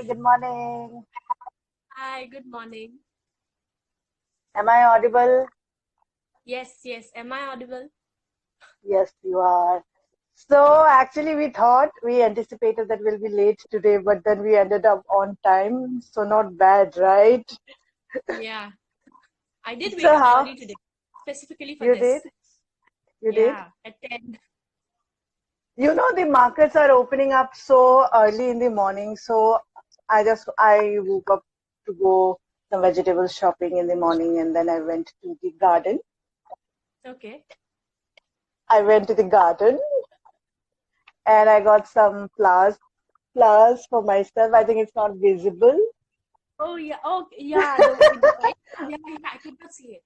good morning. Hi, good morning. Am I audible? Yes, am I audible? Yes, you are. So actually we anticipated that we'll be late today, but then we ended up on time. So not bad, right? Yeah, I did wake So up how early today, specifically for you did? this. You did? Yeah, at 10. The markets are opening up so early in the morning. So I woke up to go some vegetable shopping in the morning, and then I went to the garden. Okay. I went to the garden and I got some flowers for myself. I think it's not visible. Oh, yeah. Oh, yeah. The white. Yeah, I could not see it.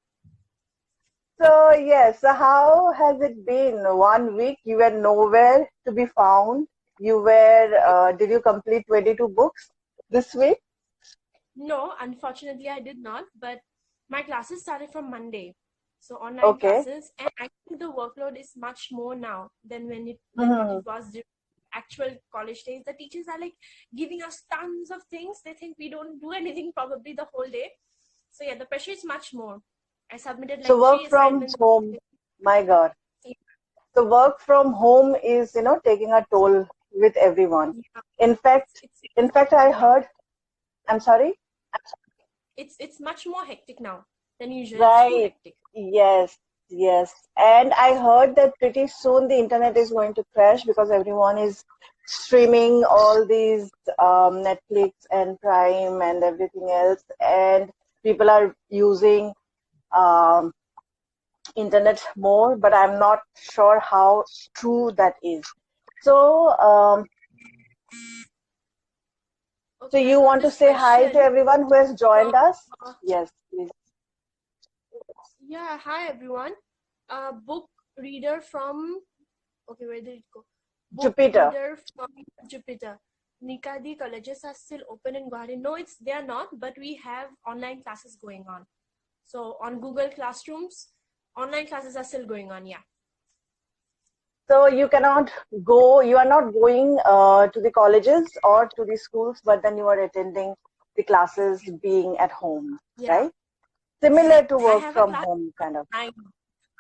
So yes, so how has it been? 1 week you were nowhere to be found. Did you complete 22 books this week? No, unfortunately, I did not. But my classes started from Monday, so online Okay. classes, and I think the workload is much more now than when what Mhm. it was during actual college days. The teachers are like giving us tons of things. They think we don't do anything probably the whole day. So yeah, the pressure is much more. I submitted So like work 3 from assignments. home, my God. So work from home is, taking a toll with everyone. Yeah, In fact, it's in fact, I hectic now. heard, I'm sorry? It's much more hectic now than usual. It's too Right. hectic. Yes, yes. And I heard that pretty soon the internet is going to crash because everyone is streaming all these Netflix and Prime and everything else, and people are using um, internet more, but I'm not sure how true that is. So, so Okay, I you got want to this say hi to question everyone who has from joined us? Yes, please. yeah, hi everyone. Book reader from okay, where did it go? Book Jupiter. reader from Jupiter. Nika, the colleges are still open in Guwahati. No, they are not, but we have online classes going on. So on Google Classrooms, online classes are still going on. Yeah. So you are not going to the colleges or to the schools, but then you are attending the classes being at home, Yeah. right? Similar to I work have a from class home, kind of. at 9.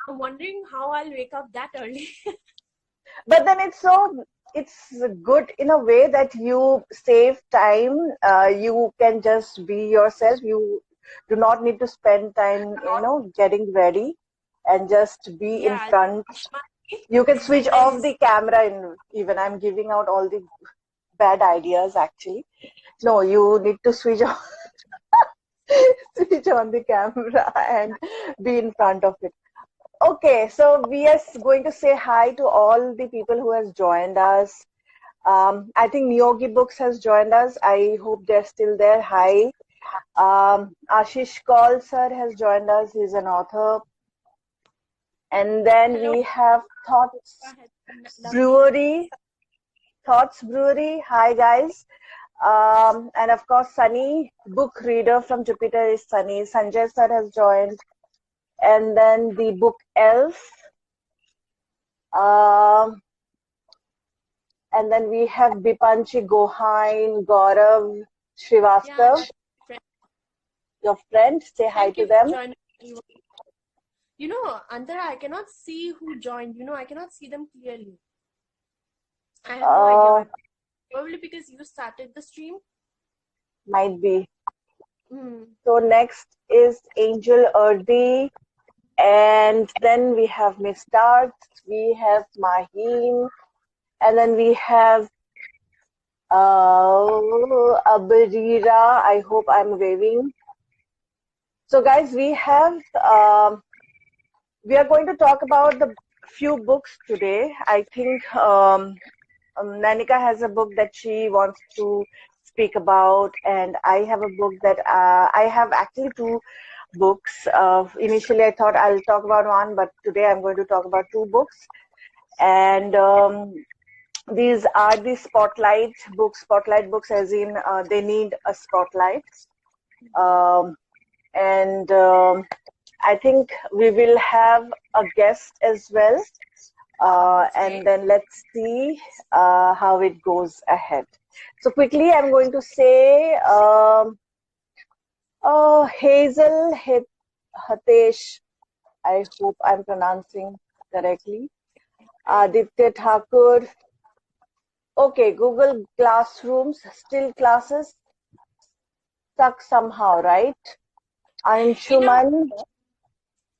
I'm wondering how I'll wake up that early. But then it's good in a way that you save time. You can just be yourself. You do not need to spend time, getting ready and just be in Yeah, front. brush my teeth You can switch and off then the camera in even I'm giving out all the bad ideas actually. No, you need to switch on switch on the camera and be in front of it. Okay, so we are going to say hi to all the people who has joined us. I think Niyogi Books has joined us. I hope they're still there. Hi. Ashish Kaul sir has joined us. He's an author. And then hello. we have Go ahead. Lovely. Brewery. Thoughts Brewery. Hi guys. And of course, Sunny, book reader from Jupiter is Sunny. Sanjay sir has joined. And then the book Elf. Um, and then we have Bipanchi Gohain, Gaurav Yeah, Srivastav, that's friend. your friend. Say hi Thank to you for them. joining. Antara, I cannot see who joined. I cannot see them clearly. I have no idea why. Probably because you started the stream. Might be. Hmm. So next is Angel Urdi. And then we have Miss Tart. We have Maheen. And then we have Abarira. I hope I'm waving. So guys, we are going to talk about the few books today. I think Nayanika has a book that she wants to speak about, and I have a book that I have actually two books. Initially, I thought I'll talk about one, but today I'm going to talk about two books. And these are the spotlight books, as in they need a spotlight. Um, and I think we will have a guest as well. And then let's see how it goes ahead. So quickly, I'm going to say, Hazel Hatesh, I hope I'm pronouncing correctly. Aditya Thakur. Okay, Google Classrooms, still classes suck somehow, right? Anshuman.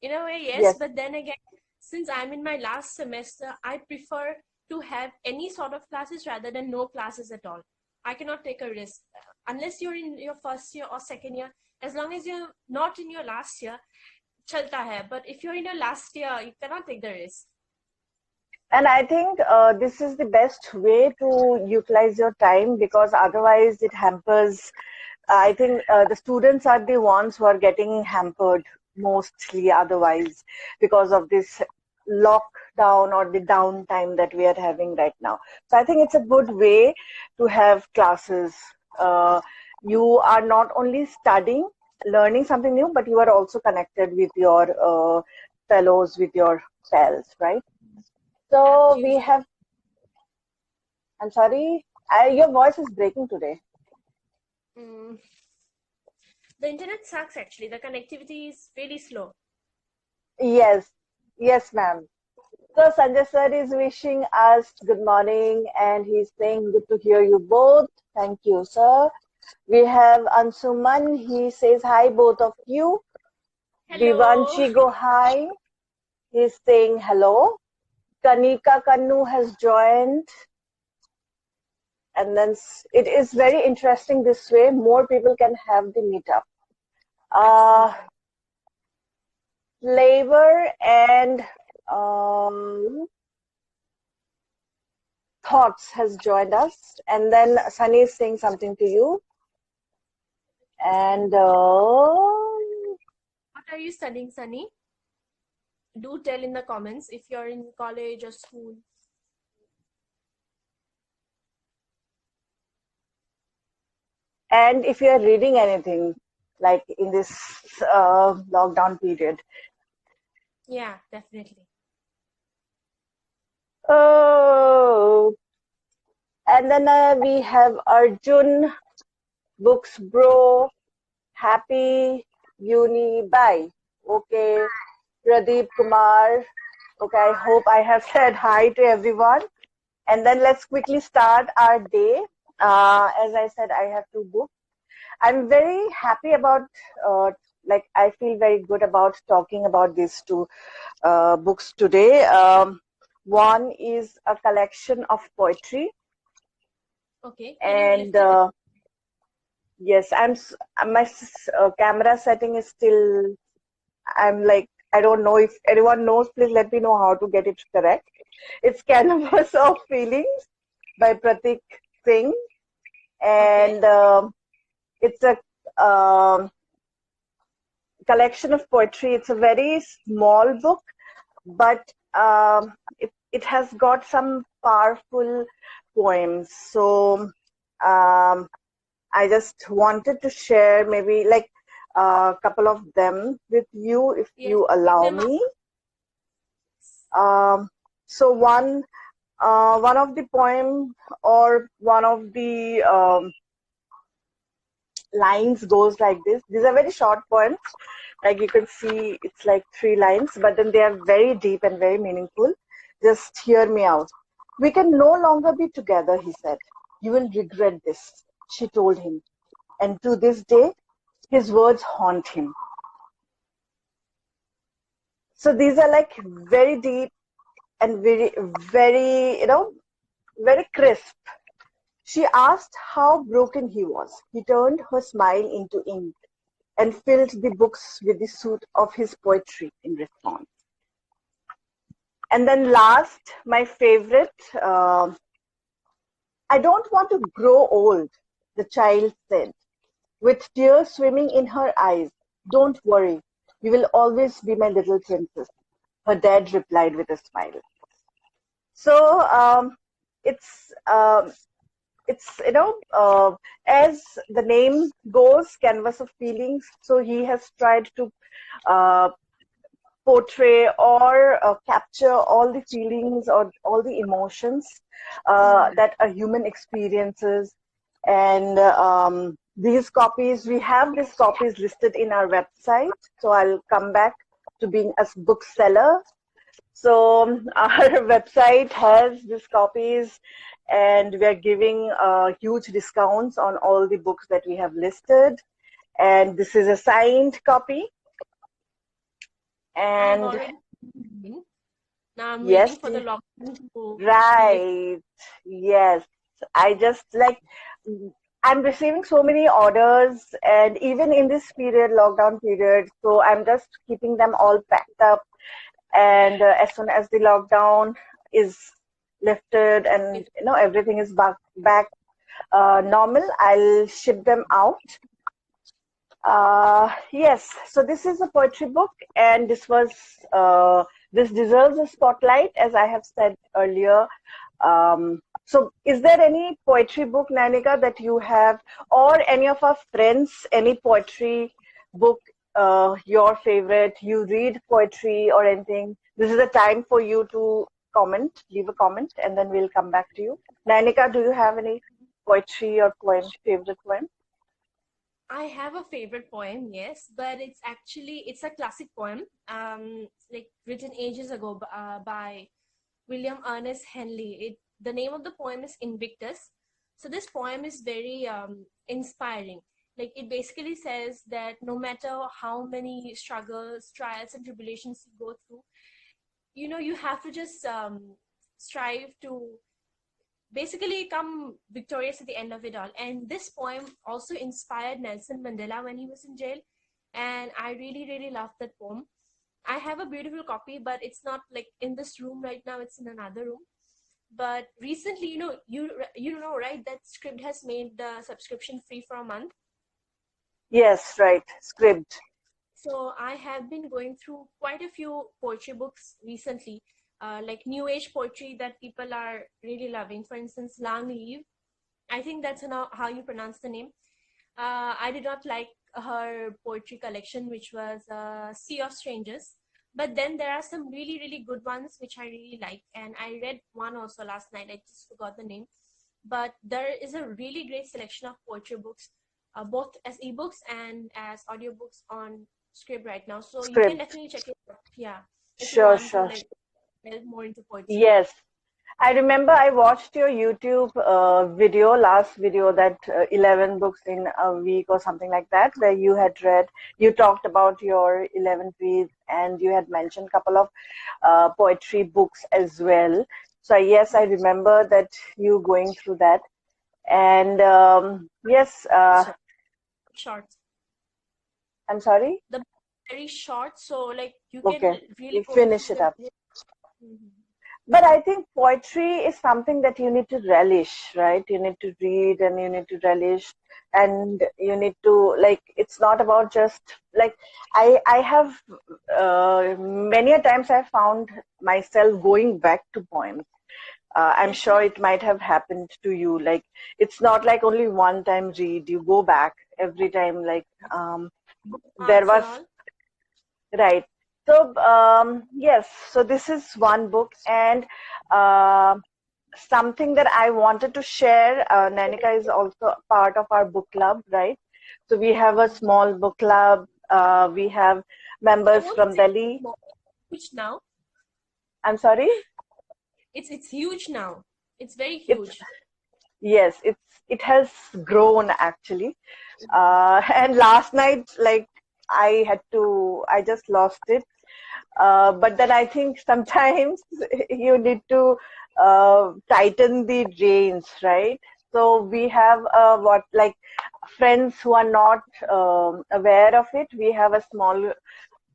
In a way, yes, Yes. but then again, since I'm in my last semester, I prefer to have any sort of classes rather than no classes at all. I cannot take a risk. Unless you're in your first year or second year, as long as you're not in your last year, chalta hai. But if you're in your last year, you cannot take the risk. And I think this is the best way to utilize your time, because otherwise it hampers. I think the students are the ones who are getting hampered mostly otherwise, because of this lockdown or the downtime that we are having right now. So I think it's a good way to have classes. You are not only studying, learning something new, but you are also connected with your fellows, with your pals, right? So we Absolutely. have, I'm sorry, your voice is breaking today. Mm. The internet sucks actually. The connectivity is really slow. Yes, yes, ma'am. So Sanjay sir is wishing us good morning, and he's saying good to hear you both. Thank you, sir. We have Ansuman. He says hi, both of you. Hello. Vivanshi Gohain. He's saying hello. Kanika Kannu has joined. And then it is very interesting this way. More people can have the meetup. Absolutely. Flavor and Thoughts has joined us, and then Sunny is saying something to you. And What are you studying, Sunny? Do tell in the comments if you're in college or school. and if you are reading anything like in this lockdown period. Yeah, definitely. Oh, and then we have Arjun, Books Bro, Happy Uni, bye. Okay, Pradeep Kumar. Okay, I hope I have said hi to everyone. And then let's quickly start our day. As I said, I have two books. I'm very happy about, I feel very good about talking about these two books today. One is a collection of poetry. Okay, can you And lift it up? yes, my camera setting is still, I'm like, I don't know if anyone knows, please let me know how to get it correct. It's Canvas of Feelings by Pratik Singh. And it's a collection of poetry. It's a very small book, but it has got some powerful poems. So I just wanted to share maybe like a couple of them with you, if Yes, you pick allow them up. me. So one of the poem, or one of the lines goes like this. These are very short poems. Like you can see, it's like 3 lines, but then they are very deep and very meaningful. Just hear me out. We can no longer be together, he said. You will regret this, she told him. And to this day, his words haunt him. So these are like very deep and very, very, very crisp. She asked how broken he was. He turned her smile into ink and filled the books with the soot of his poetry in response. And then last, my favorite, I don't want to grow old, the child said, with tears swimming in her eyes. Don't worry, you will always be my little princess, her dad replied with a smile. So it's as the name goes, Canvas of Feelings. So he has tried to uh, portray or capture all the feelings or all the emotions that a human experiences. And these copies, we have these copies listed in our website. So I'll come back to being a bookseller. So our website has these copies, and we are giving huge discounts on all the books that we have listed. And this is a signed copy. And now I'm yes, waiting for the lockdown. Right. Yes. I just like, I'm receiving so many orders, and even in this period, lockdown period, so I'm just keeping them all packed up. And as soon as the lockdown is lifted and everything is back normal, I'll ship them out. Yes, so this is a poetry book, and this deserves a spotlight, as I have said earlier. So is there any poetry book, Nayanika, that you have, or any of our friends, any poetry book, your favorite? You read poetry or anything? This is the time for you to comment, leave a comment, and then we'll come back to you. Nayanika, do you have any poetry or favorite poem? I have a favorite poem, yes, but it's a classic poem, like written ages ago by William Ernest Henley. The name of the poem is Invictus. So this poem is very inspiring. Like, it basically says that no matter how many struggles, trials, and tribulations you go through, you have to just strive to basically come victorious at the end of it all. And this poem also inspired Nelson Mandela when he was in jail, and I really, really loved that poem. I have a beautiful copy, but it's not like in this room right now, it's in another room. But recently, you know, right, that Scribd has made the subscription free for a month. Yes, right, Scribd. So I have been going through quite a few poetry books recently, like new age poetry that people are really loving. For instance, Lang Leave. I think that's how you pronounce the name. I did not like her poetry collection, which was Sea of Strangers. But then there are some really, really good ones, which I really like. And I read one also last night. I just forgot the name. But there is a really great selection of poetry books, both as ebooks and as audiobooks on Scribd right now. So you can definitely check it out. Yeah. If you want to delve more into poetry. Yes. I remember I watched your YouTube last video, that 11 books in a week or something like that, where you talked about your 11 reads, and you had mentioned a couple of poetry books as well. So yes, I remember that you going through that. And yes. Short. I'm sorry? The very short, so like you can really finish it up. But I think poetry is something that you need to relish, right? You need to read and you need to relish, and you need to, like, it's not about just, like, I have many a times I found myself going back to poems. I'm sure it might have happened to you. Like, it's not like only one time read, you go back every time, like, there was, right. So, yes, so this is one book, and something that I wanted to share, Nayanika is also part of our book club, right? So we have a small book club. We have members from Delhi. Huge now. I'm sorry? It's huge now. It's very huge. Yes, it has grown actually. And last night, like, I just lost it. But then I think sometimes you need to tighten the reins, right? So we have friends who are not aware of it. We have a small,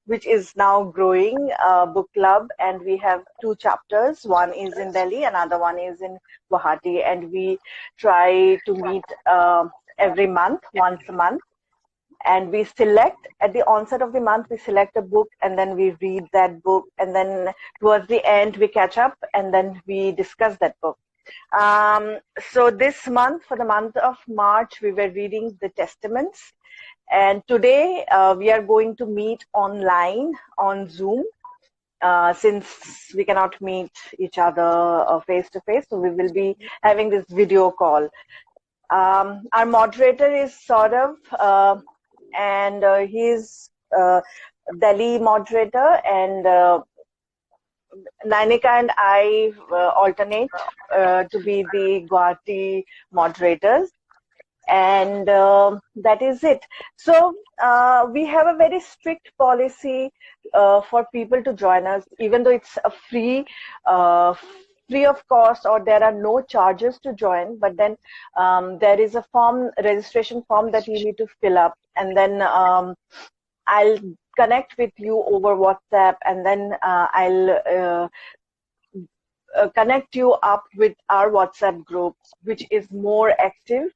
which is now growing, book club, and we have 2 chapters. One is in Delhi, another one is in Guwahati, and we try to meet every month, once a month. And we select, at the onset of the month, we select a book, and then we read that book, and then towards the end we catch up, and then we discuss that book. So this month, for the month of March, we were reading the Testaments, and today we are going to meet online on Zoom. since we cannot meet each other face to face, so we will be having this video call. Our moderator is Saurav, and he's Delhi moderator, and Nayanika and I alternate to be the Guwahati moderators, and that is it. So we have a very strict policy for people to join us, even though it's a free of cost, or there are no charges to join, but then there is a registration form that you need to fill up, and then I'll connect with you over WhatsApp, and then I'll connect you up with our WhatsApp group, which is more active,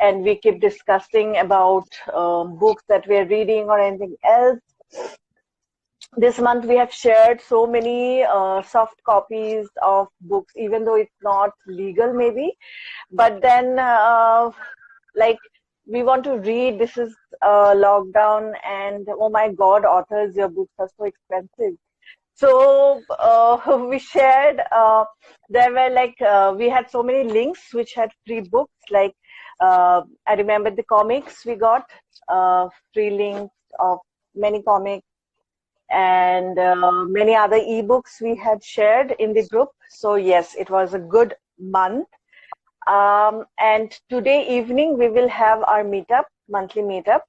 and we keep discussing about books that we are reading or anything else. This month we have shared so many soft copies of books, even though it's not legal maybe, but then like we want to read. This is lockdown, and oh my God, authors, your books are so expensive. So we shared, there were like, we had so many links which had free books, like I remember the comics we got, free links of many comics, and many other ebooks we had shared in the group. So yes, it was a good month. And today evening we will have our meetup, monthly meetup,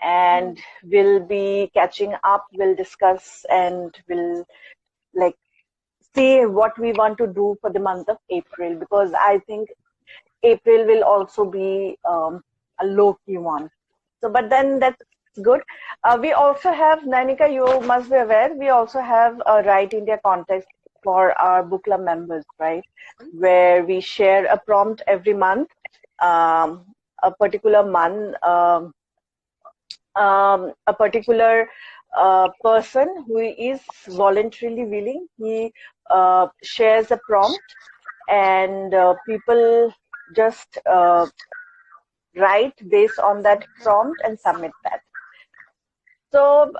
and we'll be catching up, we'll discuss, and we'll like see what we want to do for the month of April, because I think April will also be a low-key one. So, but then that's good. We also have, Nayanika, you must be aware, we also have a Write India contest for our book club members, right? Where we share a prompt every month, a particular month, a particular person who is voluntarily willing, he shares a prompt, and people just write based on that prompt and submit that. So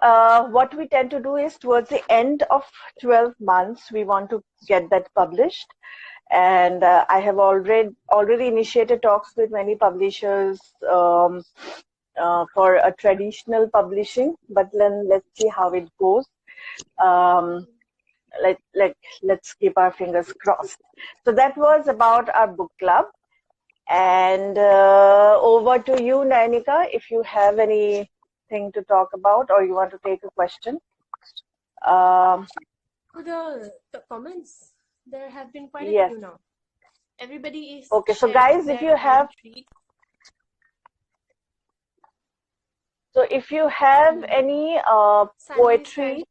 what we tend to do is, towards the end of 12 months, we want to get that published. And I have already initiated talks with many publishers for a traditional publishing, but then let's see how it goes. Let's keep our fingers crossed. So that was about our book club. And over to you, Nayanika, if you have anything to talk about, or you want to take a question. The comments, there have been quite a yes. few now. Everybody is okay. So guys, if you have any poetry,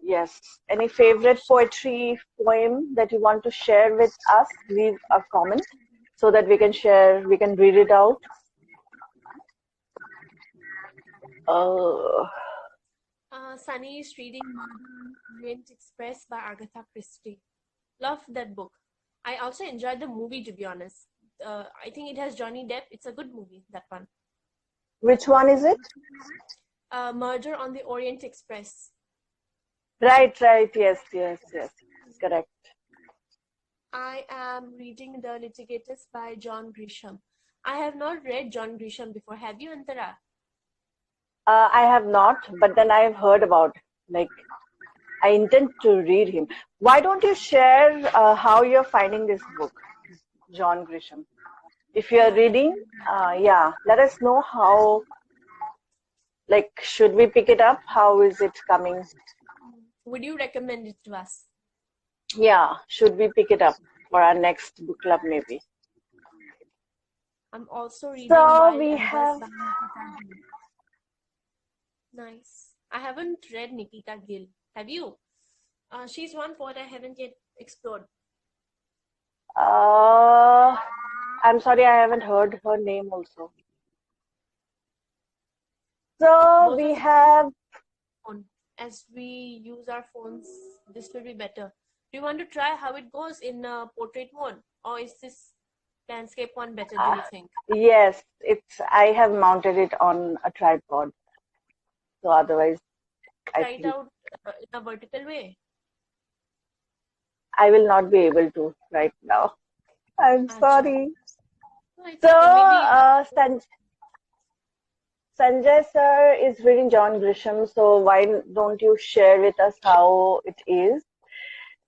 yes, any favorite poetry poem that you want to share with us, leave a comment so that we can share, we can read it out. Sunny is reading Orient Express by Agatha Christie. Love that book. I also enjoyed the movie, to be honest. I think it has Johnny Depp. It's a good movie, that one. Which one is it? Murder on the Orient Express. Right. Yes. Correct. I am reading The Litigators by John Grisham. I have not read John Grisham before. Have you, Antara? I have not, but then I have heard about, like, I intend to read him. Why don't you share how you're finding this book, John Grisham? If you're reading, let us know how, like, should we pick it up? How is it coming? Would you recommend it to us? Yeah, should we pick it up for our next book club maybe? I'm also reading. So we have... Nice. I haven't read Nikita Gill. Have you? She's one poet I haven't yet explored. I'm sorry, I haven't heard her name also. So we have... As we use our phones, this will be better. Do you want to try how it goes in portrait mode? Or is this landscape one better, do you think? Yes, I have mounted it on a tripod. So otherwise, try it out in a vertical way. I will not be able to right now. I'm Acha. sorry. No, it's So, okay. Maybe Sanjay sir is reading John Grisham, so why don't you share with us how it is?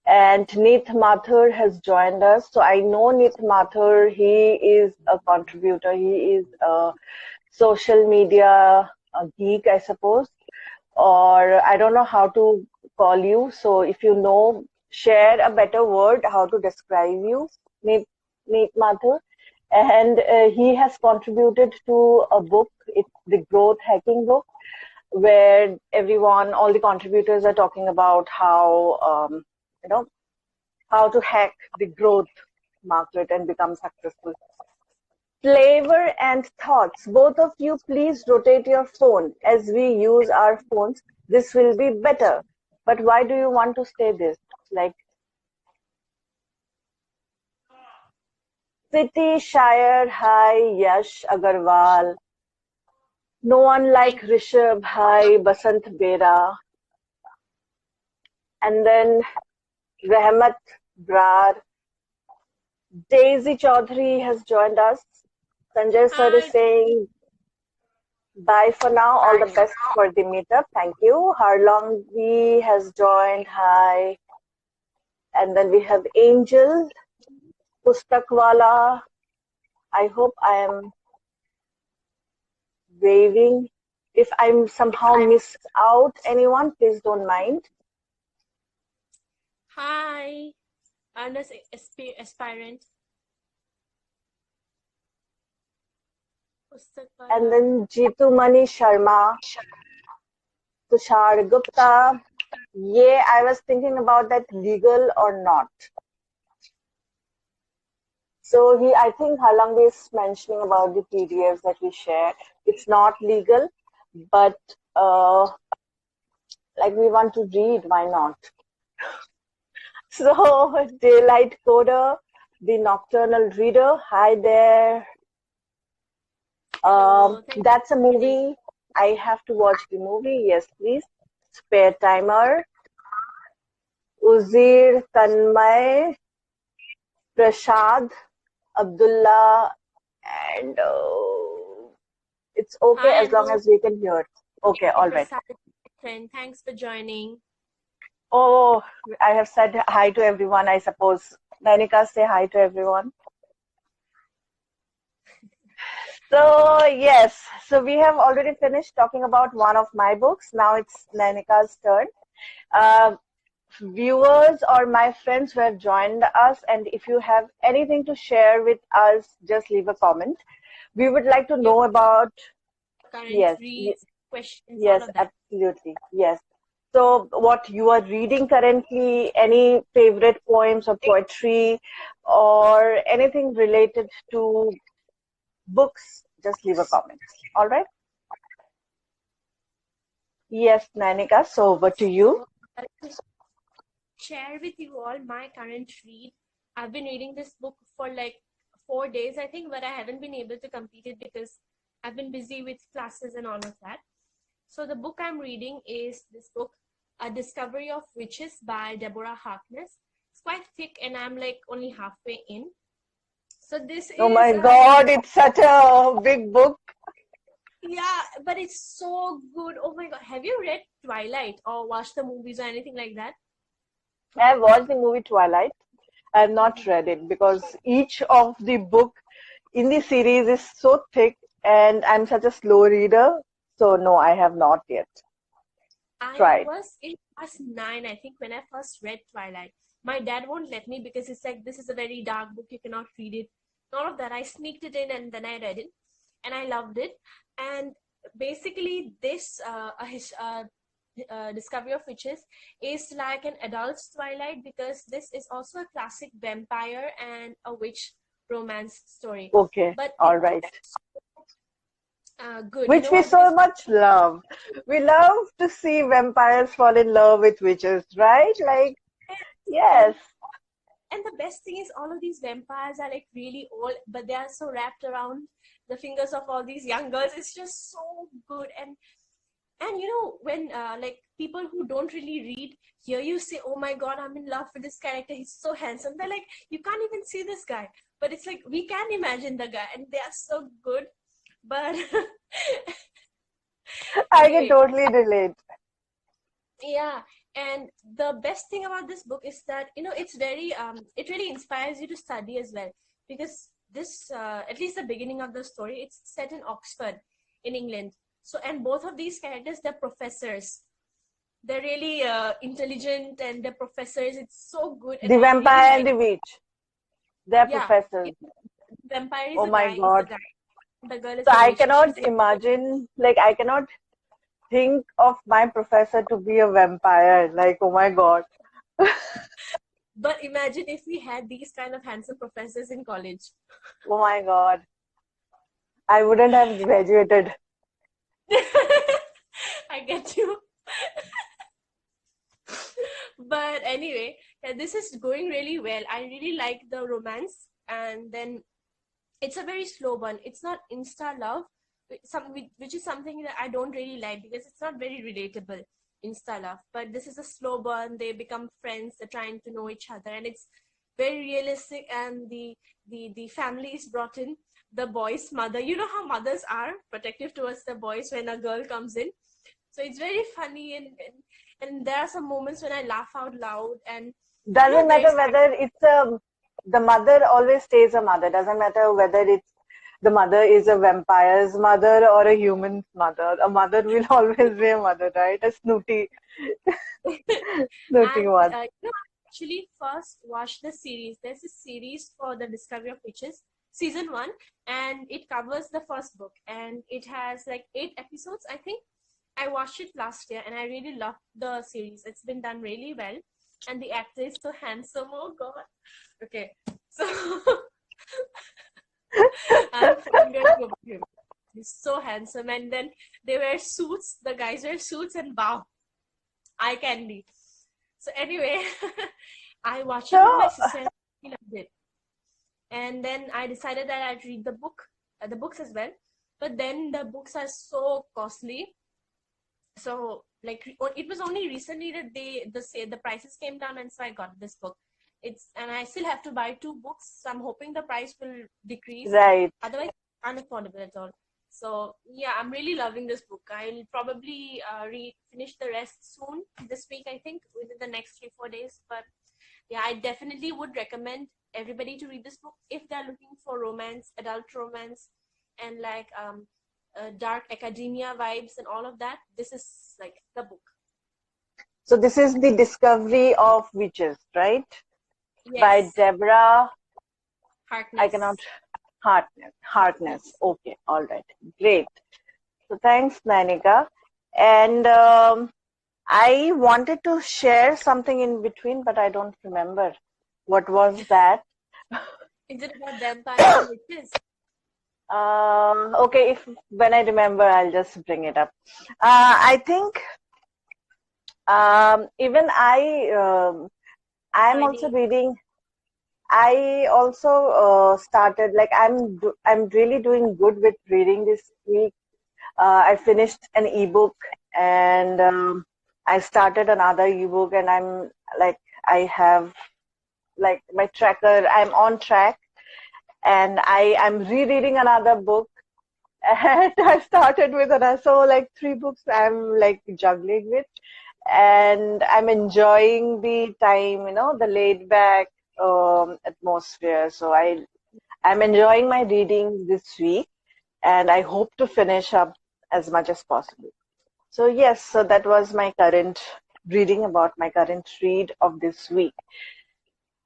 And Neith Mathur has joined us. So I know Neith Mathur, he is a contributor, he is a social media geek, I suppose, or I don't know how to call you. So if you know, share a better word how to describe you, Neith Mathur. And he has contributed to a book, it's the growth hacking book, where all the contributors are talking about how, you know, how to hack the growth market and become successful. Flavor and thoughts. Both of you, please rotate your phone. As we use our phones, this will be better. But why do you want to say this? Like, City Shire, hi, Yash Agarwal. No one like Rishabh, hi, Basant Bera. And then Rahmat Brar. Daisy Chaudhary has joined us. Sanjay sir is hi. saying bye for now. All the best for the meetup. Thank you. Harlongvi has joined. Hi. And then we have Angel Pustakwala. I hope I am waving. If I'm somehow miss out anyone, please don't mind. Hi. Earnest aspirant. And then Jitu Mani Sharma, Tushar Gupta. Yeah, I was thinking about that legal or not. So I think Harlangvi is mentioning about the PDFs that we share. It's not legal, but like we want to read, why not? So Daylight Coder, the Nocturnal Reader, hi there. That's a movie. I have to watch the movie. Yes, please. Spare timer. Uzair, Tanmay, Prashad, Abdullah, and it's okay hi, as long as we can hear. Okay, all right. Friend, thanks for joining. Oh, I have said hi to everyone, I suppose. Nayanika, say hi to everyone. So, yes, so we have already finished talking about one of my books. Now it's Nayanika's turn. Viewers or my friends who have joined us, and if you have anything to share with us, just leave a comment. We would like to know about current reads, questions, yes, all of that. Absolutely, yes. So what you are reading currently, any favorite poems or poetry or anything related to books, just leave a comment. All right? Yes, Nayanika, so over to you. Share with you all my current read. I've been reading this book for like 4 days, I think, but I haven't been able to complete it because I've been busy with classes and all of that. So the book I'm reading is this book, A Discovery of Witches by Deborah Harkness. It's quite thick and I'm like only halfway in. So this Oh my God, it's such a big book. Yeah, but it's so good. Oh my God. Have you read Twilight or watched the movies or anything like that? I have watched the movie Twilight. I have not read it because each of the book in the series is so thick and I'm such a slow reader. So no, I have not yet tried. I was in class 9, I think, when I first read Twilight. My dad won't let me because he's like, this is a very dark book. You cannot read it. All of that. I sneaked it in and then I read it. And I loved it. And basically, this Discovery of Witches is like an adult's Twilight because this is also a classic vampire and a witch romance story. Okay, but all right. Good. Which you know we what, so much love. We love to see vampires fall in love with witches, right? Like, yes. And the best thing is all of these vampires are like really old, but they are so wrapped around the fingers of all these young girls. It's just so good. And And when like people who don't really read hear you say, oh my god, I'm in love with this character, he's so handsome, they're like, you can't even see this guy, but it's like we can imagine the guy, and they are so good. But I can anyway, totally relate. yeah. And the best thing about this book is that it's very it really inspires you to study as well, because this at least the beginning of the story, it's set in Oxford in England. So, and both of these characters, they're professors. They're really intelligent, and they're professors. It's so good, and The I really vampire and like. the witch, they're Yeah, professors. vampire is Oh a my guy. Is the god. guy. The girl is So a I witch. cannot She's imagine, like, I cannot think of my professor to be a vampire. Like, oh my god. But imagine if we had these kind of handsome professors in college. Oh my god. I wouldn't have graduated. I get you. But anyway, yeah, this is going really well. I really like the romance, and then it's a very slow one. It's not insta love, which is something that I don't really like, because it's not very relatable, insta love. But this is a slow burn. They become friends. They're trying to know each other, and it's very realistic. And the family is brought in. The boy's mother, you know how mothers are protective towards the boys when a girl comes in. So it's very funny, and there are some moments when I laugh out loud, and Doesn't there's matter whether it's the mother always stays a mother. Doesn't matter whether it's the mother is a vampire's mother or a human's mother. A mother will always be a mother, right? A snooty and one. I actually first watched the series. There's a series for the Discovery of Witches, season 1, and it covers the first book, and it has like 8 episodes, I think. I watched it last year, and I really loved the series. It's been done really well, and the actor is so handsome. Oh god. Okay, so I'm fangirling over him. He's so handsome, and then they wear suits. The guys wear suits, and wow, eye candy. So anyway, I watched it with my So, sister, and she loved it. And then I decided that I'd read the books as well. But then the books are so costly. So like it was only recently that the prices came down, and so I got this book. And I still have to buy 2 books. So I'm hoping the price will decrease. right. Otherwise, unaffordable at all. So yeah, I'm really loving this book. I'll probably finish the rest soon this week, I think, within the next 3-4 days. But yeah, I definitely would recommend everybody to read this book if they're looking for romance, adult romance, and like dark academia vibes and all of that. This is like the book. So this is the Discovery of Witches, right? By Yes, Deborah. I Harkness. cannot. Harkness. Okay, all right, great. So thanks, Nayanika. And I wanted to share something in between, but I don't remember. What was that? Is it about vampires and witches? Okay, if when I remember, I'll just bring it up. I think even I'm No also idea. reading. I also started like I'm really doing good with reading this week. I finished an ebook, and I started another ebook, and I'm like I have like my tracker. I'm on track, and I'm rereading another book, and I started with another. So like 3 books I'm like juggling with, and I'm enjoying the time, the laid back atmosphere. So I'm enjoying my reading this week, and I hope to finish up as much as possible. So yes, so that was my current reading about my current read of this week.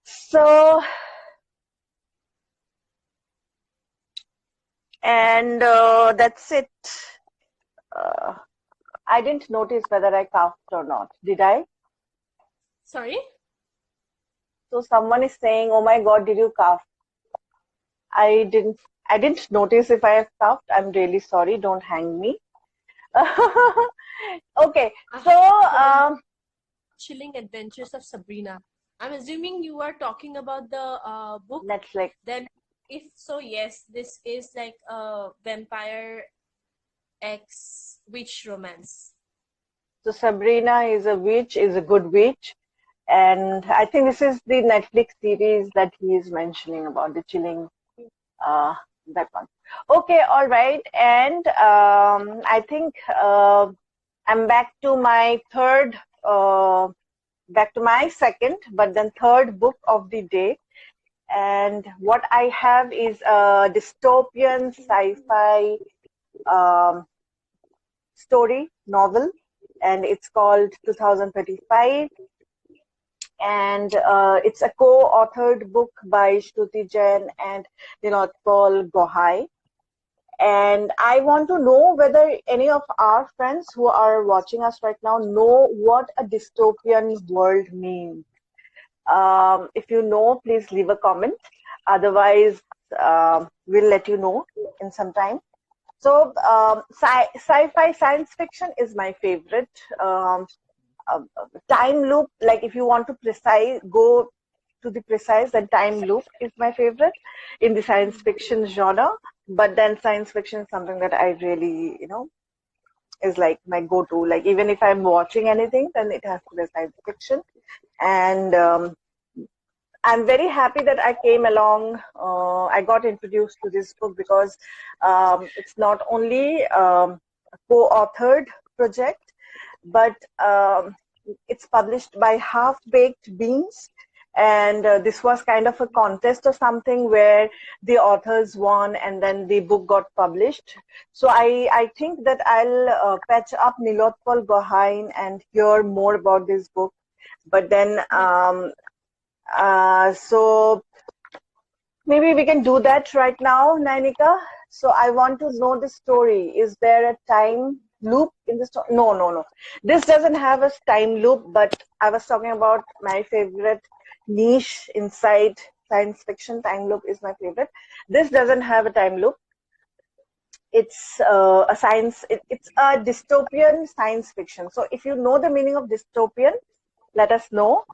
So, and that's it. Uh, I didn't notice whether I coughed or not. Did I? Sorry? So someone is saying, "Oh my God, did you cough?" I didn't. I didn't notice if I have coughed. I'm really sorry. Don't hang me. Okay, so Chilling Adventures of Sabrina. I'm assuming you are talking about the book. Netflix. Then, if so, yes, this is like a vampire X witch romance. So Sabrina is a witch, is a good witch. And I think this is the Netflix series that he is mentioning about, the chilling, uh, that one. Okay, all right. And I think I'm back to my second, but then third book of the day. And what I have is a dystopian sci-fi story novel, and it's called 2035. And it's a co-authored book by Shruti Jain and Nilotpal Gohain. And I want to know whether any of our friends who are watching us right now know what a dystopian world means. If you know, please leave a comment. Otherwise, we'll let you know in some time. So, sci-fi science fiction is my favorite. Time loop, like if you want to go to the precise, then time loop is my favorite in the science fiction genre. But then science fiction is something that I really, is like my go-to. Like even if I'm watching anything, then it has to be science fiction. And I'm very happy that I came along. I got introduced to this book because it's not only a co-authored project, but it's published by Half Baked Beans. And this was kind of a contest or something where the authors won and then the book got published. So I think that I'll patch up Nilotpal Gohain and hear more about this book. But then, so maybe we can do that right now, Nayanika. So I want to know the story. Is there a time loop in the story? No. This doesn't have a time loop, but I was talking about my favorite niche inside science fiction. Time loop is my favorite. This doesn't have a time loop. It's it's a dystopian science fiction. So if you know the meaning of dystopian, let us know.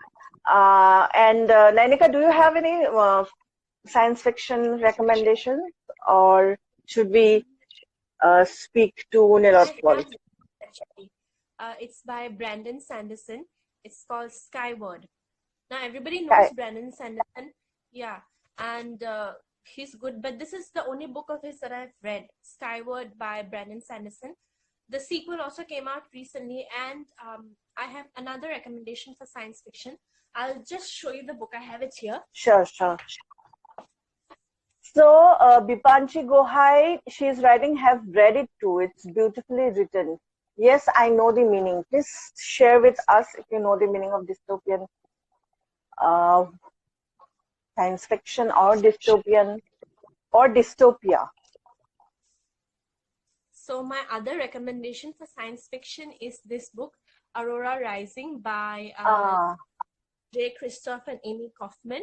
And Nayanika, do you have any science fiction recommendations, or should we speak to Nilotpal? It's by Brandon Sanderson. It's called Skyward. Now everybody knows Brandon Sanderson. Yeah, and he's good. But this is the only book of his that I've read. Skyward by Brandon Sanderson. The sequel also came out recently, and I have another recommendation for science fiction. I'll just show you the book. I have it here. Sure. So, Bipanchi Gohai, she's writing, have read it too. It's beautifully written. Yes, I know the meaning. Please share with us if you know the meaning of dystopian science fiction or dystopian or dystopia. So my other recommendation for science fiction is this book, Aurora Rising by J. Christoph and Amy Kaufman.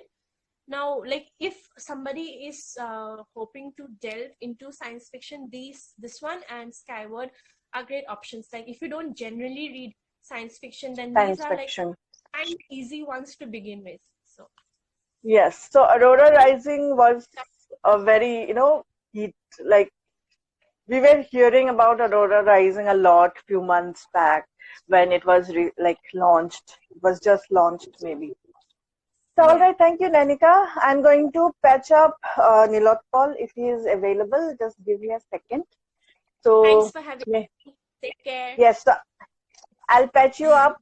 Now, like if somebody is hoping to delve into science fiction, this one and Skyward are great options. Like if you don't generally read science fiction, then these are like kind of easy ones to begin with. So yes, so Aurora Rising was a very, like we were hearing about Aurora Rising a lot few months back when it was launched. It was just launched maybe. So, all right, thank you, Nayanika. I'm going to patch up Nilotpal if he is available. Just give me a second. So, thanks for having me. Take care. Yes, so I'll patch you up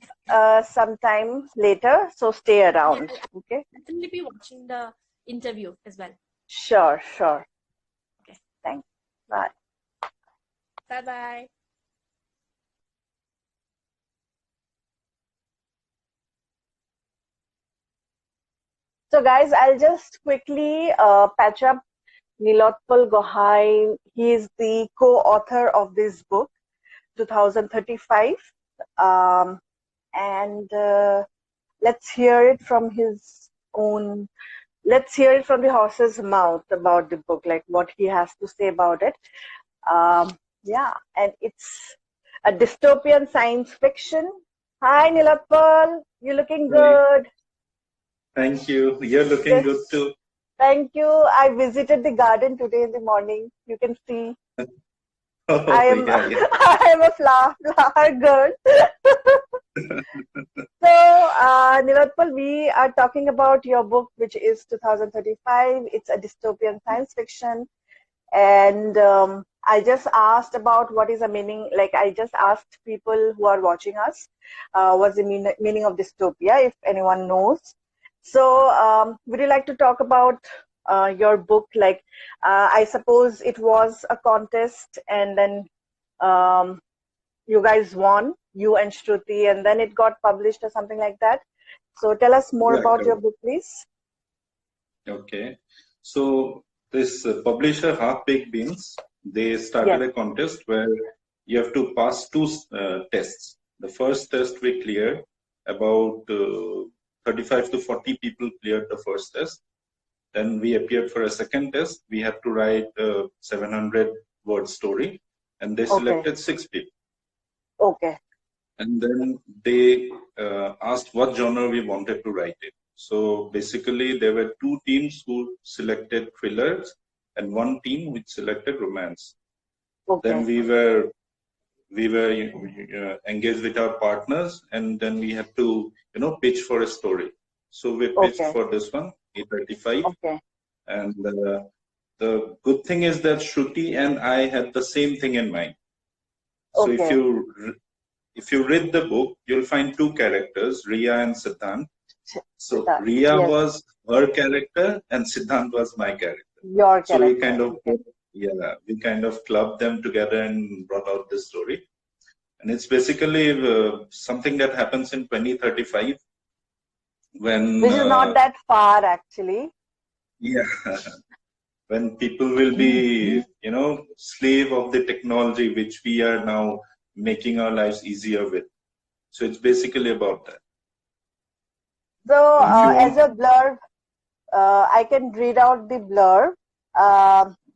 sometime later. So stay around. Okay. I'll definitely be watching the interview as well. Sure. Okay. Thanks. Bye. Bye. So guys, I'll just quickly patch up Nilotpal Gohain. He is the co-author of this book, 2035. And let's hear it from his own. Let's hear it from the horse's mouth about the book, like what he has to say about it. Yeah, and it's a dystopian science fiction. Hi, Nilotpal. You're looking good. Thank you. You're looking good too. Thank you. I visited the garden today in the morning. You can see. Oh, I am yeah, yeah. I am a flower girl. So, Nilotpal, we are talking about your book, which is 2035. It's a dystopian science fiction. And I just asked about what is the meaning, like I just asked people who are watching us, what's the meaning of dystopia, if anyone knows. So, would you like to talk about your book? Like, I suppose it was a contest and then um, you guys won, you and Shruti, and then it got published or something like that. So tell us more Yeah, about your correct. book, please. Okay. So this publisher, Half Baked Beans, they started Yes. a contest where you have to pass two tests. The first test we cleared, about 35 to 40 people cleared the first test. Then we appeared for a second test. We had to write a 700 word story, and they Okay. selected 6 people. Okay. And then they asked what genre we wanted to write it. So basically, there were 2 teams who selected thrillers and 1 team which selected romance. Then Okay. we were engaged with our partners, and then we had to pitch for a story. So we pitched Okay. for this one, A35, Okay. and the good thing is that Shruti and I had the same thing in mind. So Okay. if you read the book, you'll find 2 characters, Riya and Siddhant. So Siddharth. Riya Yes. was her character and Siddhant was my character. Your So we character. Okay. we kind of clubbed them together and brought out this story. And it's basically something that happens in 2035 when Which is not that far, actually. yeah, when people will be slave of the technology which we are now making our lives easier with. So it's basically about that. So, And if you as want, a blurb, I can read out the blurb.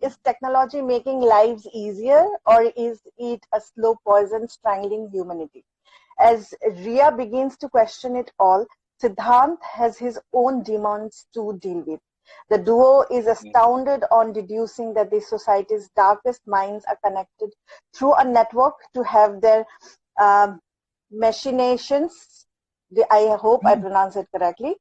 Is technology making lives easier, or is it a slow poison strangling humanity? As Ria begins to question it all, Siddhant has his own demons to deal with. The duo is astounded on deducing that the society's darkest minds are connected through a network to have their um, machinations, I hope I pronounce it correctly,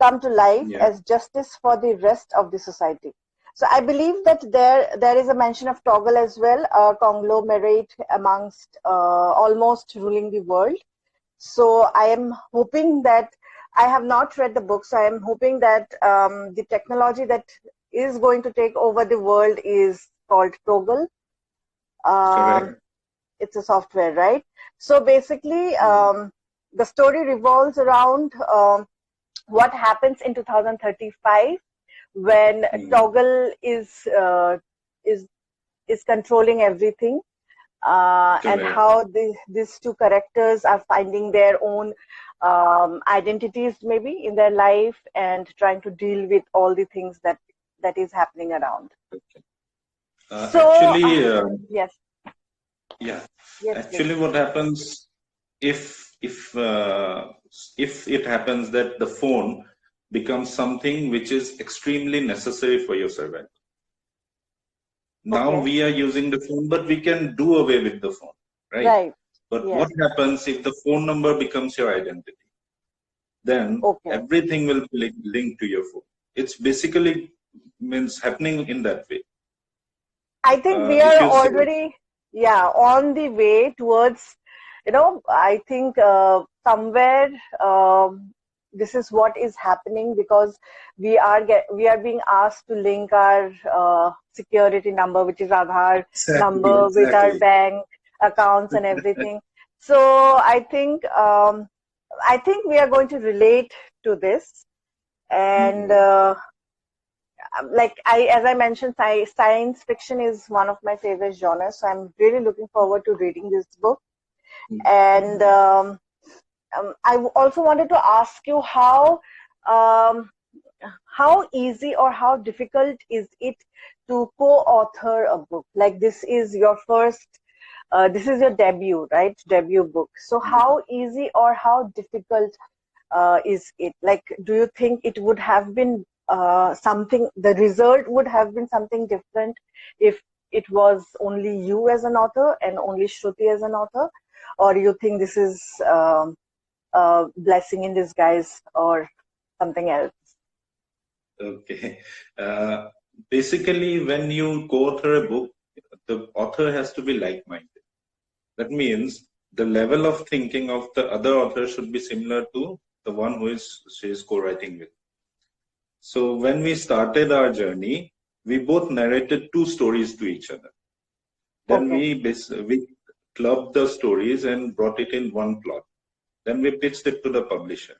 come to life yeah, as justice for the rest of the society. So I believe that there is a mention of Toggle as well, a conglomerate amongst almost ruling the world. So I am hoping that I have not read the book, so I am hoping that the technology that is going to take over the world is called Toggle. Um, correct. it's a software, right? So basically, Mhm. the story revolves around what happens in 2035 when Mhm. Toggle is is controlling everything, and Correct. how these 2 characters are finding their own identities maybe in their life and trying to deal with all the things that is happening around. So, Actually, yes, yeah. yes, please. Actually, what happens if if uh, if it happens that the phone becomes something which is extremely necessary for your survival? Now Okay, we are using the phone, but we can do away with the phone, right? right. But what Yes. happens if the phone number becomes your identity? Then Okay. everything will be linked to your phone. It's basically means happening in that way. I think we If are you say, already, yeah, on the way towards, I think somewhere this is what is happening because we are being asked to link our security number, which is Aadhaar exactly, number, with our exactly. bank accounts and everything. So I think we are going to relate to this, and Mhm. like as I mentioned, science fiction is one of my favorite genres. So I'm really looking forward to reading this book. And Mhm. I also wanted to ask you um, how easy or how difficult is it to co-author a book? Like this is your debut, right? Debut book. So how easy or how difficult is it? Like, do you think it would have been something? The result would have been something different if it was only you as an author and only Shruti as an author, or you think this is a blessing in disguise or something else? Okay. Basically, when you co-author a book, the author has to be like-minded. That means the level of thinking of the other author should be similar to the one she is co-writing with. So when we started our journey, we both narrated 2 stories to each other. Then we clubbed the stories and brought it in one plot. Then we pitched it to the publisher.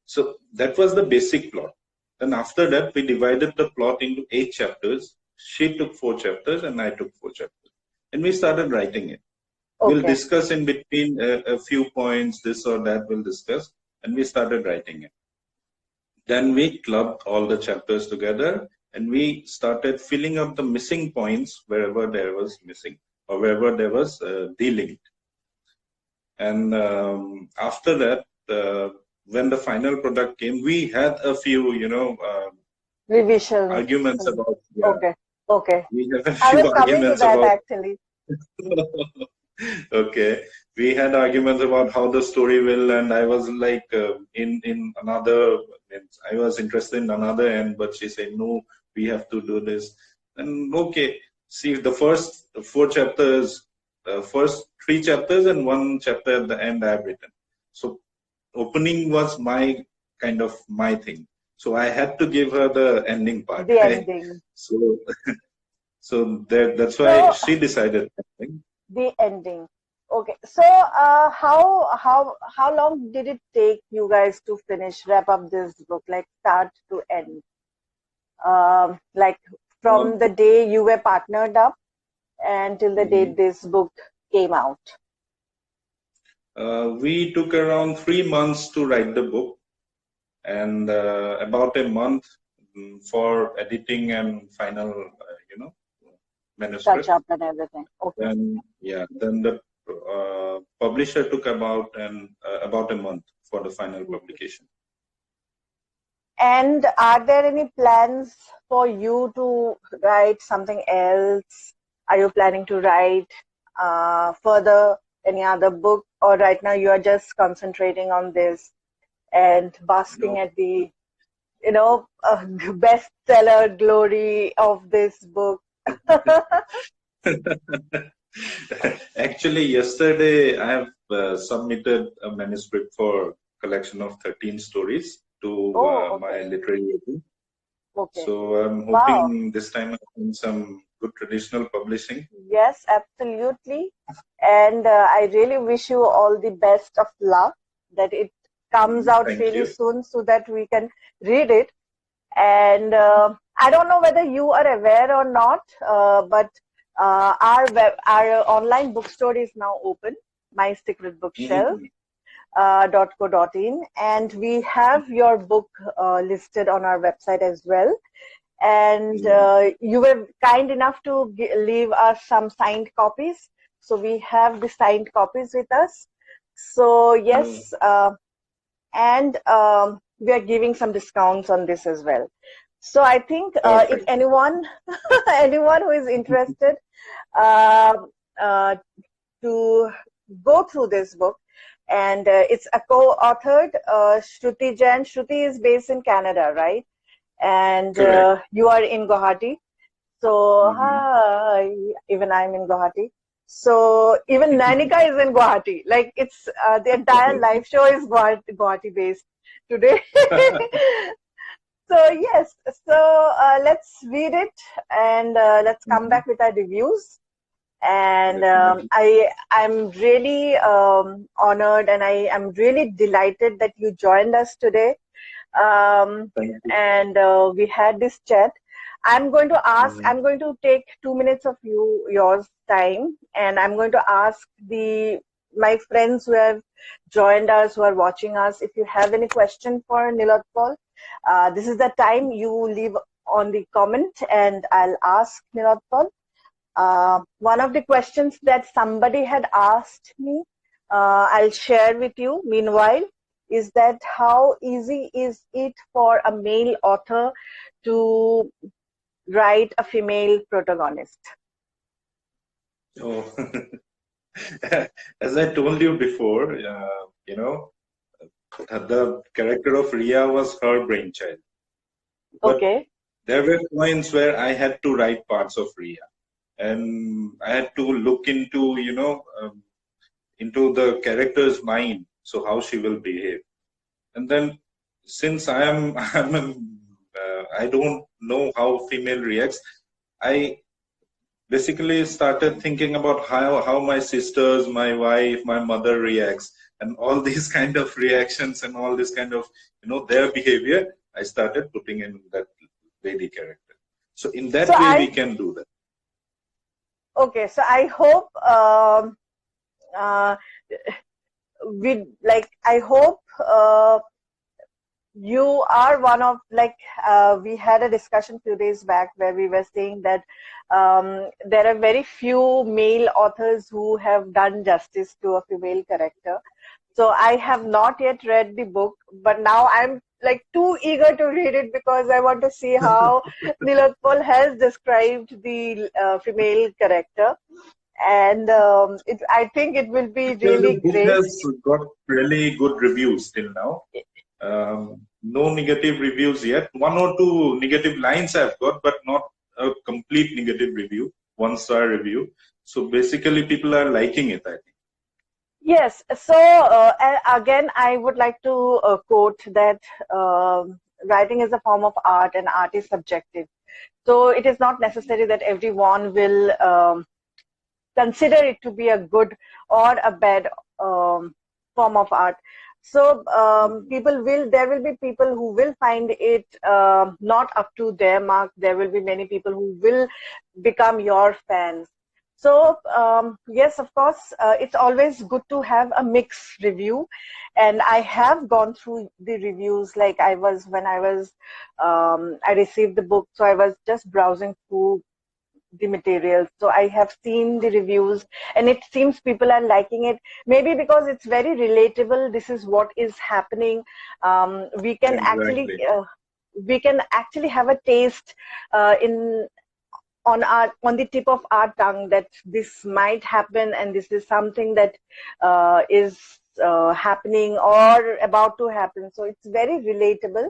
So that was the basic plot. Then after that, we divided the plot into 8 chapters. She took 4 chapters and I took 4 chapters. And we started writing it. We'll discuss in between a few points, this or that we'll discuss. And we started writing it. Then we clubbed all the chapters together and we started filling up the missing points wherever there was missing or wherever there was delinked. And after that, when the final product came, we had a few, revision arguments about. Okay. We have a I few was coming to that actually. Okay, we had arguments about how the story will, and I was like, in another, I was interested in another end, but she said no, we have to do this. And okay, see, the first 4 chapters, first 3 chapters and 1 chapter at the end I have written. So opening was my thing. So I had to give her the ending part. The ending. So that's why she decided. The ending. Okay. So how long did it take you guys to wrap up this book, like start to end? Like from the day you were partnered up until the day this book came out? We took around 3 months to write the book and about a month for editing and final, manuscript. Touch up and everything. Okay. Then the publisher took about a month for the final publication. And are there any plans for you to write something else? Are you planning to write further any other book, or right now you are just concentrating on this and basking at the bestseller glory of this book? Actually, yesterday I have submitted a manuscript for collection of 13 stories to my literary agent. Okay. So I'm hoping this time in some good traditional publishing. Yes, absolutely. And I really wish you all the best of luck, that it comes out really soon so that we can read it. And I don't know whether you are aware or not, but our online bookstore is now open, My Secret Bookshelf. .co.in, and we have your book listed on our website as well. And you were kind enough to leave us some signed copies, so we have the signed copies with us. So yes, and we are giving some discounts on this as well. So I think if anyone who is interested to go through this book, and it's a co-authored, Shruti Jain. Shruti is based in Canada, right? And you are in Guwahati. So even I'm in Guwahati. So even Nayanika is in Guwahati. Like it's the entire live show is Guwahati based today. So yes, so let's read it and let's come back with our reviews. And I'm really honored, and I am really delighted that you joined us today. And we had this chat. I'm going to take 2 minutes of yours time, and I'm going to ask my friends who have joined us, who are watching us, if you have any question for Nilotpal, this is the time you leave on the comment, and I'll ask Nilotpal. One of the questions that somebody had asked me, I'll share with you meanwhile, is that how easy is it for a male author to write a female protagonist? Oh, as I told you before, the character of Ria was her brainchild. But Okay. there were points where I had to write parts of Ria, and I had to look into, into the character's mind, so how she will behave. And then, since I don't know how female reacts, I basically started thinking about how my sisters, my wife, my mother reacts, and all these kind of reactions and all this kind of their behavior. I started putting in that lady character. So in that So way, we can do that. okay. So I hope uh, I hope you are one of we had a discussion few days back where we were saying that there are very few male authors who have done justice to a female character. So I have not yet read the book, but now I'm like too eager to read it because I want to see how Nilotpal has described the female character, and I think it will be Actually, really the book great. has got really good reviews till now. No negative reviews yet. One or two negative lines I've got, but not a complete negative review, 1-star review. So basically, people are liking it, I think. Yes. So again, I would like to quote that writing is a form of art, and art is subjective. So it is not necessary that everyone will consider it to be a good or a bad form of art. So there will be people who will find it not up to their mark. There will be many people who will become your fans. So yes, of course, it's always good to have a mixed review, and I have gone through the reviews. Like I received the book, so I was just browsing through the material. So I have seen the reviews, and it seems people are liking it. Maybe because it's very relatable. This is what is happening. We can actually Exactly. have a taste in on the tip of our tongue that this might happen, and this is something that is happening or about to happen. So it's very relatable,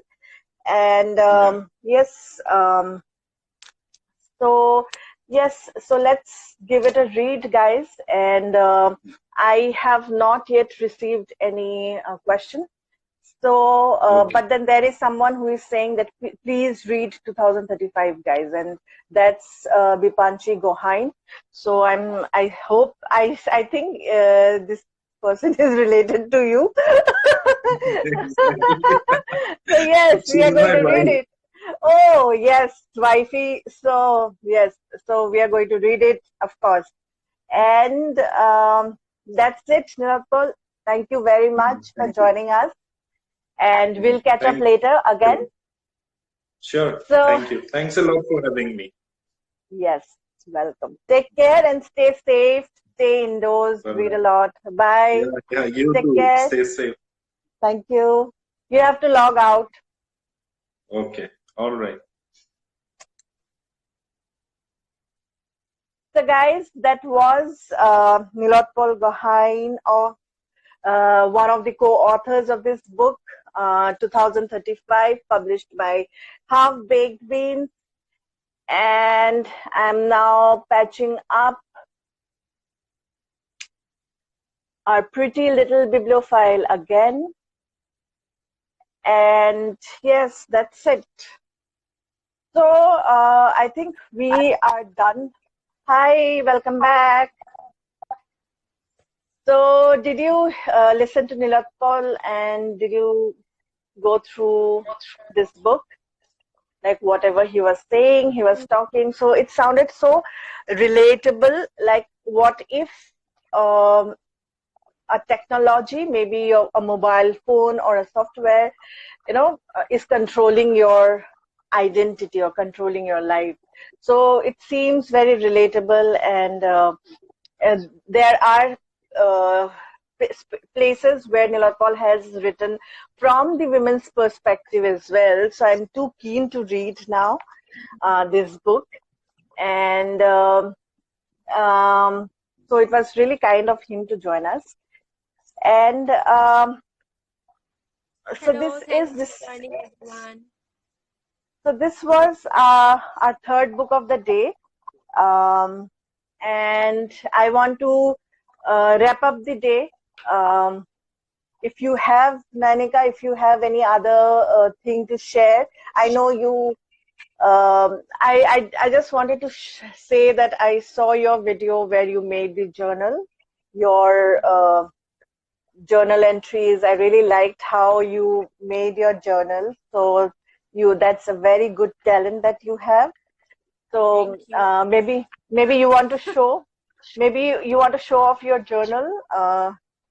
and Yeah. yes. So yes, so let's give it a read, guys. And I have not yet received any question. So, Okay. but then there is someone who is saying that please read 2035, guys, and that's Bipanchi Gohain. So I hope, I think this person is related to you. So yes, we are She's going my to read wife. it. Oh yes, wifey. So yes, so we are going to read it, of course. And that's it, Nilotpal. Thank you very much for Thank you. joining us, and we'll catch up Thank later again. you. Sure. So Thank you. Thanks a lot for having me. yes, welcome. Take care and stay safe. Stay indoors. Read a Bye-bye. lot. Bye. Yeah, you Take too. care. Stay safe. Thank you. You have to log out. Okay. All right. So guys, that was Nilotpal Gohain, or one of the co-authors of this book, 2035, published by Half Baked Beans. And I'm now patching up our pretty little bibliophile again. And yes, that's it. So I think we are done. Hi, welcome back. So did you listen to Nilotpal, and did you go through this book? Like whatever he was saying, he was talking. So it sounded so relatable. Like what if a technology, maybe a mobile phone or a software, is controlling your identity or controlling your life. So it seems very relatable, and there are places where Nilotpal has written from the women's perspective as well. So I'm too keen to read now this book. And So it was really kind of him to join us. And so Hello, thanks for joining everyone. So this was our third book of the day. And I want to wrap up the day. If you have, Nayanika, if you have any other thing to share, I know you. I just wanted to say that I saw your video where you made the journal, your journal entries. I really liked how you made your journal. So that's a very good talent that you have. So maybe you want to show, off your journal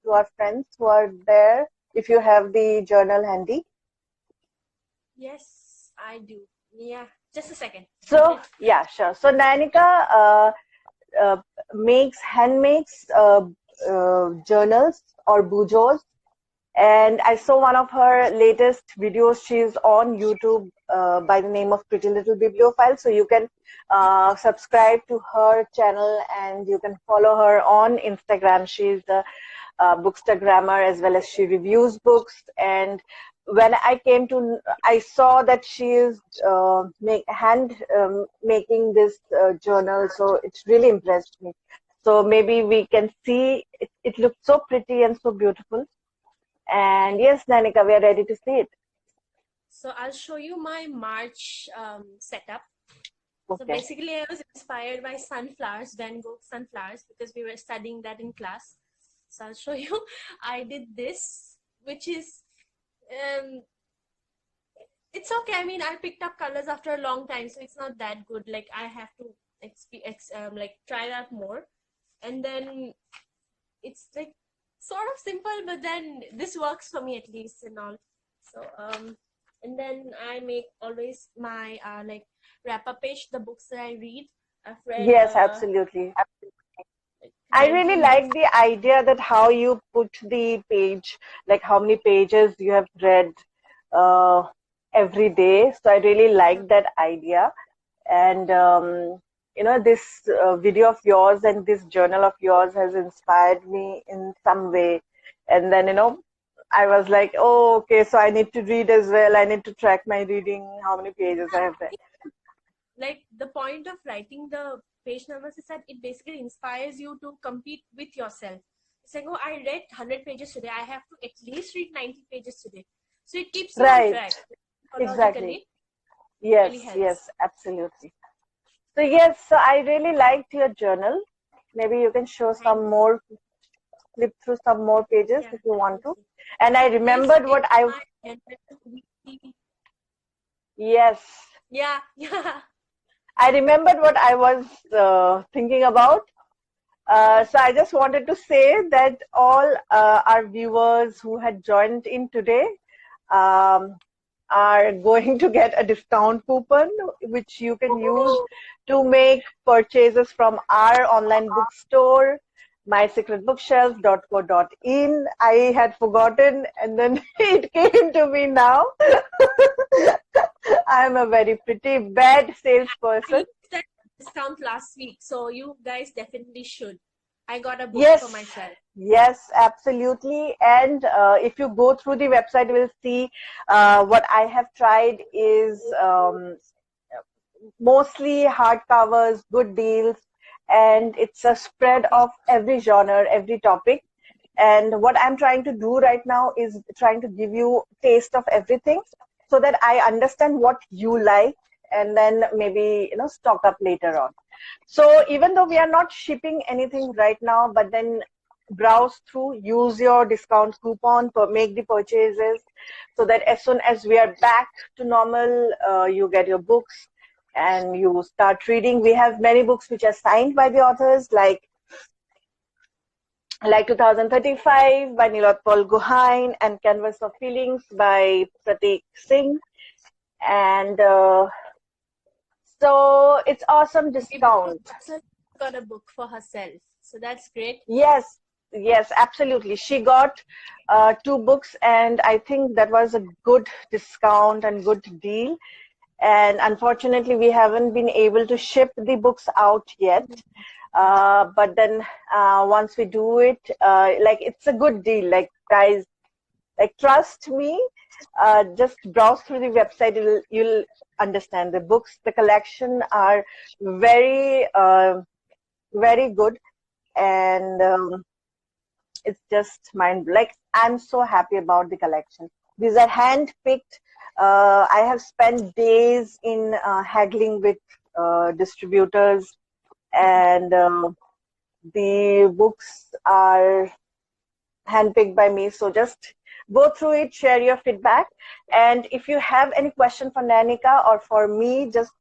to our friends who are there, if you have the journal handy. Yes, I do. Yeah, just a second. So yeah, sure. So Nayanika handmakes journals or bujos. And I saw one of her latest videos. She's on YouTube by the name of Pretty Little Bibliophile. So you can subscribe to her channel and you can follow her on Instagram. She's a bookstagrammer as well as she reviews books. And when I saw that she is making this journal. So it really impressed me. So maybe we can see, it looks so pretty and so beautiful. And yes, Nayanika, we are ready to see it. So I'll show you my March setup. Okay. So basically, I was inspired by sunflowers, Van Gogh sunflowers, because we were studying that in class. So I'll show you. I did this, which is, it's okay. I mean, I picked up colors after a long time, so it's not that good. Like I have to like try that more, and then it's like sort of simple, but then this works for me at least and all. So and then I make always my like wrap up page, the books that I read. I've read. Yes, absolutely. I really like the idea that how you put the page, like how many pages you have read every day. So I really like that idea. And you know, this video of yours and this journal of yours has inspired me in some way. And then, you know, I was like, oh, okay, so I need to read as well. I need to track my reading, how many pages I have read. Like the point of writing the page numbers is that it basically inspires you to compete with yourself. It's like, oh, I read 100 pages today. I have to at least read 90 pages today. So it keeps you on track. Exactly. Yes, really yes, absolutely. So yes, so I really liked your journal. Maybe you can show some more, flip through some more pages if you want to. And I remembered what I... Yes. Yeah. I remembered what I was thinking about. So I just wanted to say that all our viewers who had joined in today are going to get a discount coupon, which you can use to make purchases from our online bookstore, mysecretbookshelf.co.in. I had forgotten and then it came to me now. I'm a very pretty bad salesperson. I used that discount last week, so you guys definitely should. I got a book for myself. Yes, absolutely. And if you go through the website, you will see what I have tried is mostly hardcovers, good deals, and it's a spread of every genre, every topic. And what I'm trying to do right now is trying to give you taste of everything so that I understand what you like and then maybe, you know, stock up later on. So even though we are not shipping anything right now, but then browse through, use your discount coupon, make the purchases so that as soon as we are back to normal, you get your books and you start reading. We have many books which are signed by the authors, like 2035 by Nilotpal Gohain and Canvas of Feelings by Pratik Singh. And so it's awesome discount. Got a book for herself, so that's great. Yes, absolutely. She got 2 books, and I think that was a good discount and good deal. And unfortunately, we haven't been able to ship the books out yet. But then once we do it, like it's a good deal. Like guys, like trust me, just browse through the website. You'll understand the books. The collection are very very good, and it's just like I'm so happy about the collection. These are hand picked. I have spent days in haggling with distributors, and the books are handpicked by me. So just go through it, share your feedback, and if you have any question for Nayanika or for me, just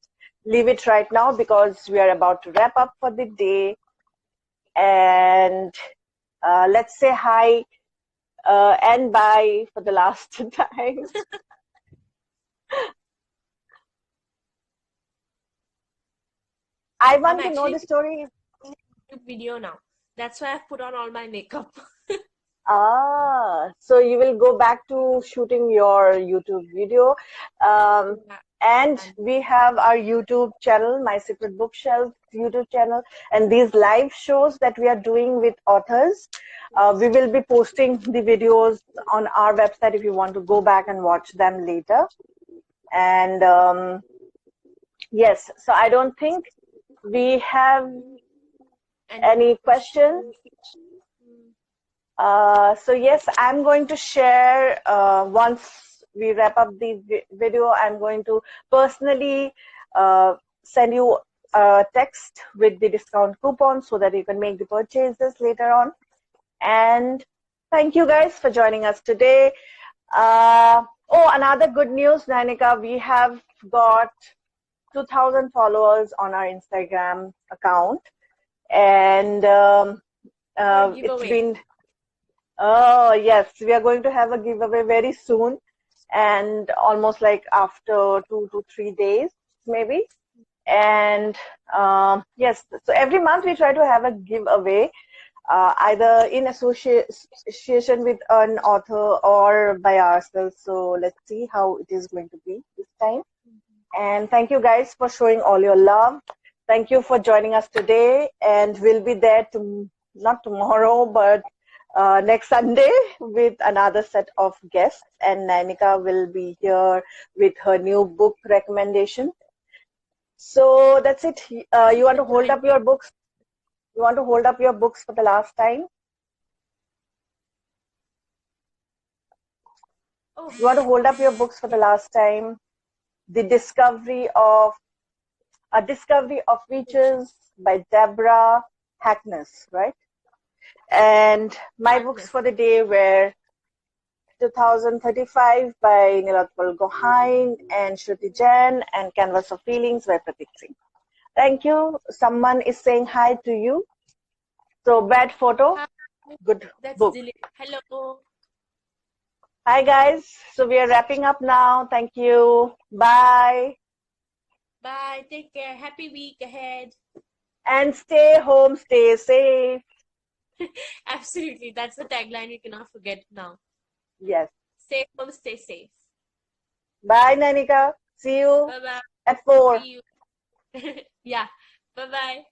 leave it right now because we are about to wrap up for the day. And let's say hi and bye for the last time. I want to know the story. YouTube video now. That's why I've put on all my makeup. So you will go back to shooting your YouTube video. And we have our YouTube channel, My Secret Bookshelf YouTube channel, and these live shows that we are doing with authors. We will be posting the videos on our website if you want to go back and watch them later. And yes, so I don't think we have any questions. So yes, I'm going to share once we wrap up the video. I'm going to personally send you a text with the discount coupon so that you can make the purchases later on. And thank you guys for joining us today. Oh, another good news, Nayanika, we have got 2,000 followers on our Instagram account, and it's been. Oh, yes, we are going to have a giveaway very soon, and almost like after 2 to 3 days, maybe. And yes, so every month we try to have a giveaway, either in association with an author or by ourselves. So let's see how it is going to be this time. And thank you guys for showing all your love. Thank you for joining us today, and we'll be there not tomorrow, but next Sunday with another set of guests, and Nayanika will be here with her new book recommendation. So that's it. You want to hold up your books? You want to hold up your books for the last time? You want to hold up your books for the last time? The Discovery of Witches by Deborah Hackness, right? And my books for the day were 2035 by Nilotpal Gohain and Shruti Jain, and Canvas of Feelings by Pratik Singh. Thank you. Someone is saying hi to you. So bad photo, good book. Hello. Hi guys. So we are wrapping up now. Thank you. Bye. Bye. Take care. Happy week ahead. And stay home. Stay safe. Absolutely. That's the tagline you cannot forget now. Yes. Stay home, stay safe. Bye, Nayanika. See you Bye-bye. at 4. See you. Yeah. Bye-bye.